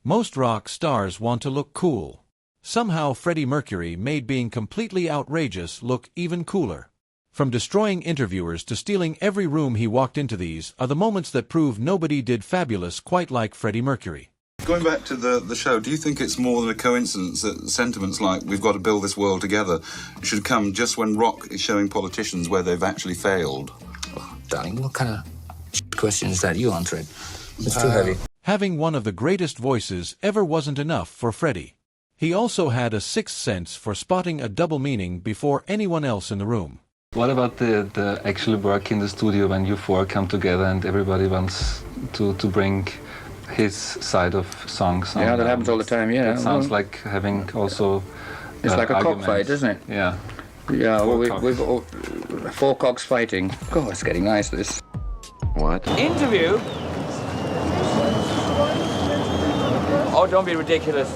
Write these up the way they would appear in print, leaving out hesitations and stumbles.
Most rock stars want to look cool. Somehow Freddie Mercury made being completely outrageous look even cooler. From destroying interviewers to stealing every room he walked into, these are the moments that prove nobody did fabulous quite like Freddie Mercury. Going back to the show, do you think it's more than a coincidence that sentiments like "we've got to build this world together" should come just when rock is showing politicians where they've actually failed? Oh, darling, what kind of question is that you answering? It's too heavy. Having one of the greatest voices ever wasn't enough for Freddie. He also had a sixth sense for spotting a double meaning before anyone else in the room. What about the actual work in the studio when you four come together and everybody wants to bring his side of songs? Yeah, that happens all the time, yeah. It sounds like having also it's like a cockfight, isn't it? Yeah. Yeah, well, we've all, four cocks fighting. God, it's getting nice, this. What? Interview? Oh, don't be ridiculous.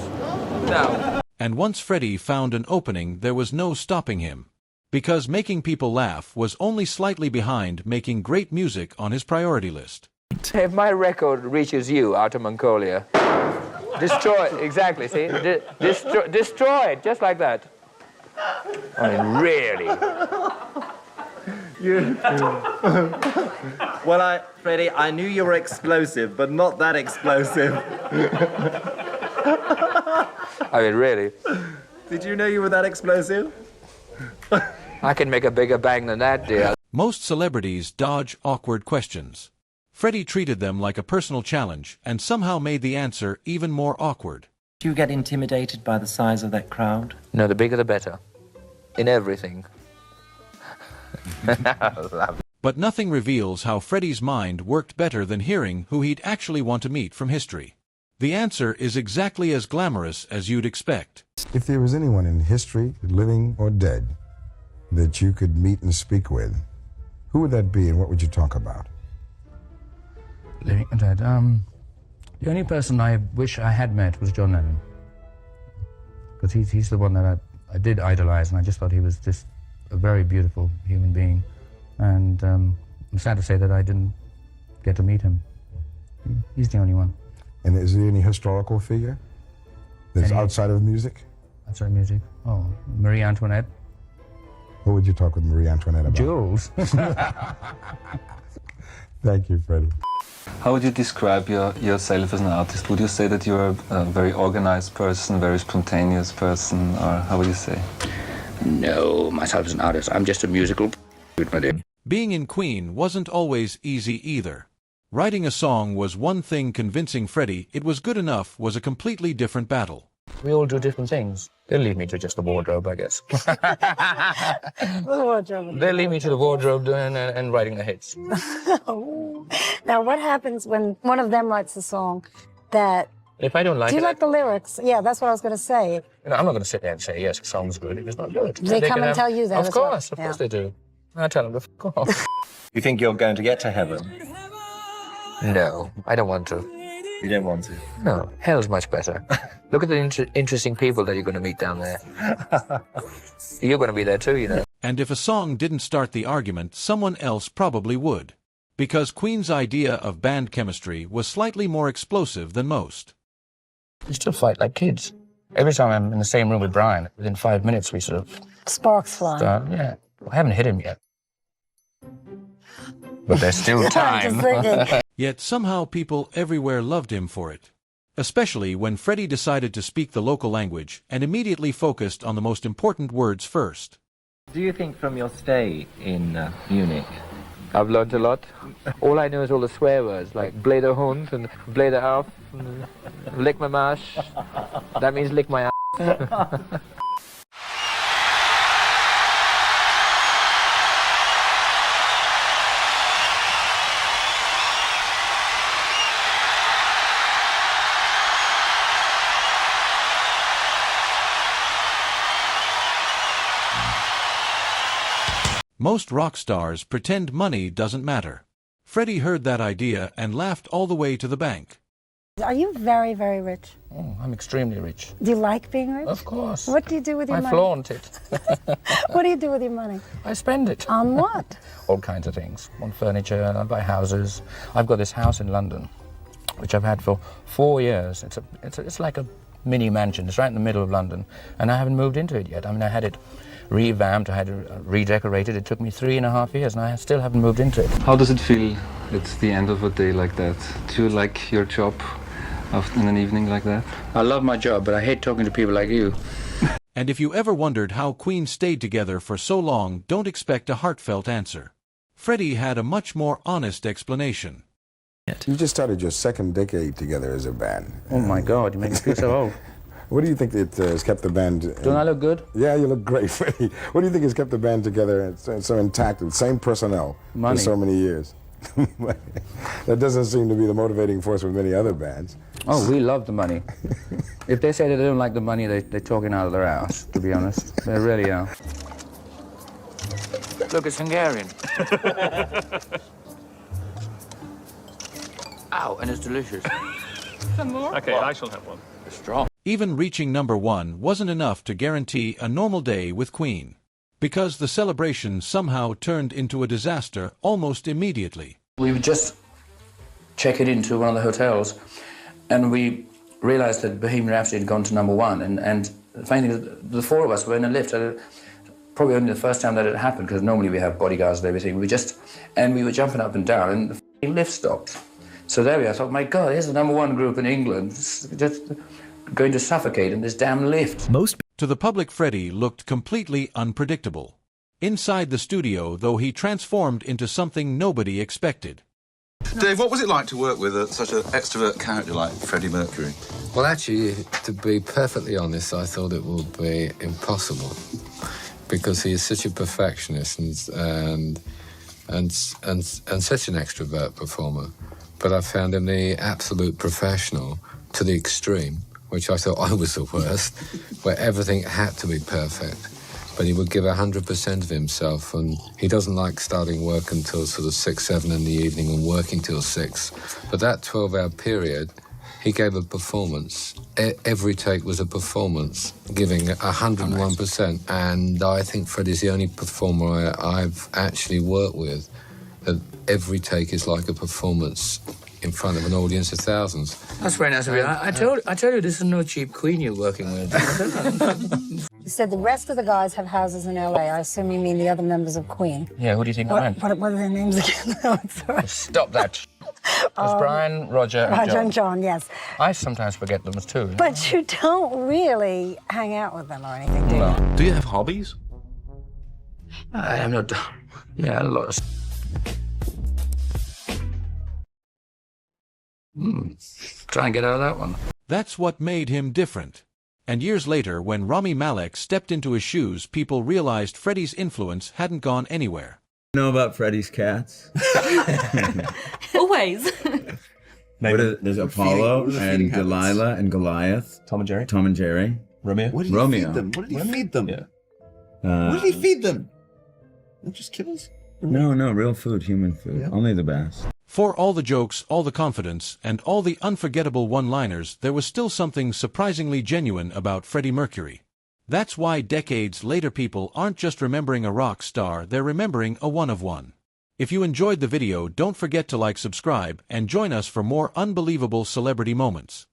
No. And once Freddie found an opening, there was no stopping him. Because making people laugh was only slightly behind making great music on his priority list. If my record reaches you out of Mongolia, destroy it, exactly, see? Destroy it, just like that. I mean, really. Well, Freddie, I knew you were explosive, but not that explosive. I mean, really. Did you know you were that explosive? I can make a bigger bang than that, dear. Most celebrities dodge awkward questions. Freddie treated them like a personal challenge and somehow made the answer even more awkward. Do you get intimidated by the size of that crowd? No, the bigger the better. In everything. But nothing reveals how Freddie's mind worked better than hearing who he'd actually want to meet from history. The answer is exactly as glamorous as you'd expect. If there was anyone in history, living or dead, that you could meet and speak with, who would that be and what would you talk about? Living or dead. The only person I wish I had met was John Lennon. Because he's the one that I did idolize, and I just thought he was just a very beautiful human being. And I'm sad to say that I didn't get to meet him. He's the only one. And is there any historical figure that's outside of music? Outside of music? Oh, Marie Antoinette. What would you talk with Marie Antoinette about? Jules. Thank you, Freddie. How would you describe yourself as an artist? Would you say that you're a very organized person, very spontaneous person, or how would you say? No, myself as an artist, I'm just a musical my dear. Being in Queen wasn't always easy either. Writing a song was one thing, convincing Freddie it was good enough was a completely different battle. We all do different things. They'll leave me to just the wardrobe, I guess. The wardrobe. They'll leave me to the wardrobe and writing the hits. Now, what happens when one of them writes a song that... If I don't like it... Do you like the lyrics? Yeah, that's what I was going to say. You know, I'm not going to sit there and say, yes, it sounds good if it's not good. They come and tell you that Of course they do. I tell them to fuck off. You think you're going to get to heaven? No, I don't want to. You don't want to? No, hell's much better. Look at the interesting people that you're going to meet down there. You're going to be there too, you know. And if a song didn't start the argument, someone else probably would. Because Queen's idea of band chemistry was slightly more explosive than most. We still fight like kids. Every time I'm in the same room with Brian, within 5 minutes we sort of... Sparks fly. Yeah. I haven't hit him yet. But there's still time. Yet somehow people everywhere loved him for it. Especially when Freddie decided to speak the local language and immediately focused on the most important words first. Do you think from your stay in Munich? I've learned a lot. All I know is all the swear words, like Bleder Hund and Bleder auf, and lick my mash. That means lick my ass. Most rock stars pretend money doesn't matter. Freddie heard that idea and laughed all the way to the bank. Are you very, very rich? Oh, I'm extremely rich. Do you like being rich? Of course. What do you do with your money? I flaunt it. What do you do with your money? I spend it. On what? All kinds of things. On furniture, I buy houses. I've got this house in London, which I've had for 4 years. It's like a mini mansion. It's right in the middle of London, and I haven't moved into it yet. I mean, I had it revamped, I had it redecorated. It took me 3.5 years, and I still haven't moved into it. How does it feel? It's the end of a day like that. Do you like your job in an evening like that? I love my job, but I hate talking to people like you. And if you ever wondered how Queen stayed together for so long, don't expect a heartfelt answer. Freddie had a much more honest explanation. You just started your second decade together as a band. Oh my God, you make me feel so old. What do you think that has kept the band... Don't I look good? Yeah, you look great, Freddie. What do you think has kept the band together and so intact, and same personnel Money. for so many years? That doesn't seem to be the motivating force with many other bands. Oh, we love the money. If they say they don't like the money, they're talking out of their ass, to be honest. They really are. Look, it's Hungarian. Ow, and it's delicious. Some more? Okay, I shall have one. It's strong. Even reaching #1 wasn't enough to guarantee a normal day with Queen, because the celebration somehow turned into a disaster almost immediately. We would just check it into one of the hotels, and we realized that Bohemian Rhapsody had gone to #1, and the funny thing is, the four of us were in a lift. Probably only the first time that it happened, because normally we have bodyguards and everything. We were jumping up and down, and the lift stopped. So there we are. I thought, my God, here's the #1 group in England, just going to suffocate in this damn lift. To the public, Freddie looked completely unpredictable. Inside the studio, though, he transformed into something nobody expected. Dave, what was it like to work with such an extrovert character like Freddie Mercury? Well, actually, to be perfectly honest, I thought it would be impossible, because he is such a perfectionist and such an extrovert performer. But I found him the absolute professional to the extreme, which I thought I was the worst, where everything had to be perfect. But he would give 100% of himself, and he doesn't like starting work until sort of 6, 7 in the evening and working till 6. But that 12-hour period, he gave a performance. Every take was a performance, giving 101%. And I think Freddie's the only performer I've actually worked with that every take is like a performance in front of an audience of thousands. That's very nice of you. I tell you, this is no cheap Queen you're working with. You said the rest of the guys have houses in LA. I assume you mean the other members of Queen. Yeah, who do you think I meant? What are their names again? No, I'm sorry. Stop that. It's Brian, Roger, and John. Roger and John, yes. I sometimes forget them too. But you don't really hang out with them or anything, do you? Do you have hobbies? I am not... Yeah, a lot of... Try and get out of that one. That's what made him different. And years later, when Rami Malek stepped into his shoes, people realized Freddie's influence hadn't gone anywhere. Know about Freddie's cats? Always. There's Apollo and Delilah and Goliath. Tom and Jerry. Tom and Jerry. Romeo. What did he feed them? What did he feed them? Yeah. What did he feed them? Not just kibbles? No, real food, human food. Yeah. Only the best. For all the jokes, all the confidence, and all the unforgettable one-liners, there was still something surprisingly genuine about Freddie Mercury. That's why decades later people aren't just remembering a rock star, they're remembering a one-of-one. If you enjoyed the video, don't forget to like, subscribe, and join us for more unbelievable celebrity moments.